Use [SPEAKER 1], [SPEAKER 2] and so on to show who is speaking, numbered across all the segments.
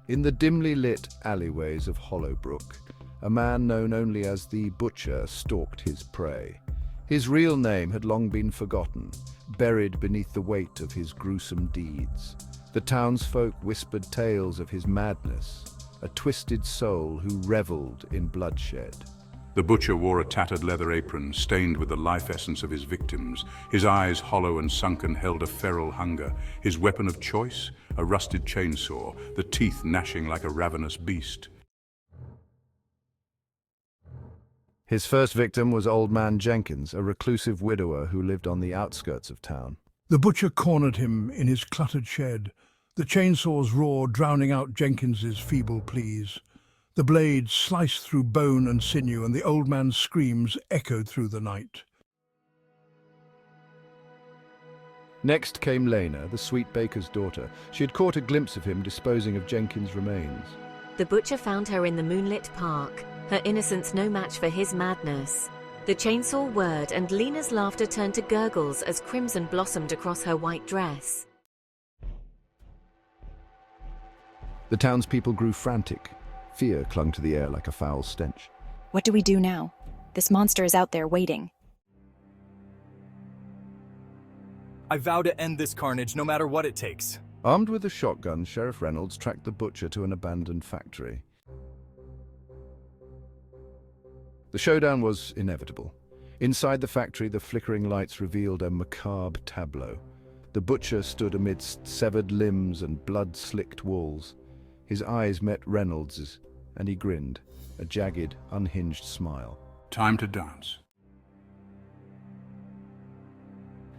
[SPEAKER 1] In the dimly lit alleyways of Hollowbrook, a man known only as the Butcher stalked his prey. His real name had long been forgotten, buried beneath the weight of his gruesome deeds. The townsfolk whispered tales of his madness, a twisted soul who reveled in bloodshed.
[SPEAKER 2] The butcher wore a tattered leather apron stained with the life essence of his victims. His eyes, hollow and sunken, held a feral hunger. His weapon of choice, a rusted chainsaw, the teeth gnashing like a ravenous beast.
[SPEAKER 1] His first victim was Old Man Jenkins, a reclusive widower who lived on the outskirts of town.
[SPEAKER 3] The butcher cornered him in his cluttered shed, the chainsaw's roar drowning out Jenkins's feeble pleas. The blades sliced through bone and sinew, and the old man's screams echoed through the night.
[SPEAKER 1] Next came Lena, the sweet baker's daughter. She had caught a glimpse of him disposing of Jenkins' remains.
[SPEAKER 4] The butcher found her in the moonlit park, her innocence no match for his madness. The chainsaw whirred, and Lena's laughter turned to gurgles as crimson blossomed across her white dress.
[SPEAKER 1] The townspeople grew frantic. Fear clung to the air like a foul stench.
[SPEAKER 5] What do we do now? This monster is out there waiting.
[SPEAKER 6] I vow to end this carnage no matter what it takes.
[SPEAKER 1] Armed with a shotgun, Sheriff Reynolds tracked the butcher to an abandoned factory. The showdown was inevitable. Inside the factory, the flickering lights revealed a macabre tableau. The butcher stood amidst severed limbs and blood-slicked walls. His eyes met Reynolds's, and he grinned, a jagged, unhinged smile.
[SPEAKER 2] Time to dance.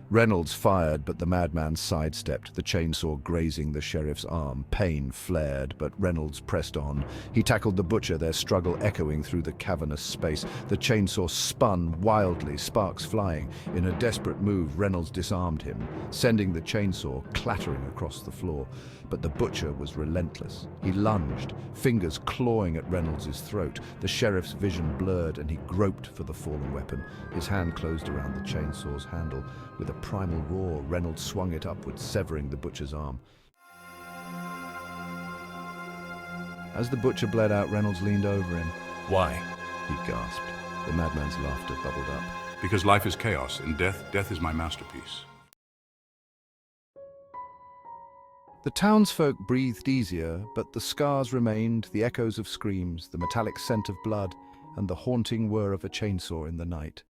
[SPEAKER 1] Reynolds fired, but the madman sidestepped, the chainsaw grazing the sheriff's arm. Pain flared, but Reynolds pressed on. He tackled the butcher, their struggle echoing through the cavernous space. The chainsaw spun wildly, sparks flying. In a desperate move, Reynolds disarmed him, sending the chainsaw clattering across the floor. But the butcher was relentless. He lunged, fingers clawing at Reynolds' throat. The sheriff's vision blurred, and he groped for the fallen weapon. His hand closed around the chainsaw's handle. With a primal roar, Reynolds swung it upward, severing the butcher's arm. As the butcher bled out, Reynolds leaned over him.
[SPEAKER 6] Why?
[SPEAKER 1] He gasped. The madman's laughter bubbled up.
[SPEAKER 2] Because life is chaos, and death is my masterpiece.
[SPEAKER 1] The townsfolk breathed easier, but the scars remained, the echoes of screams, the metallic scent of blood, and the haunting whir of a chainsaw in the night.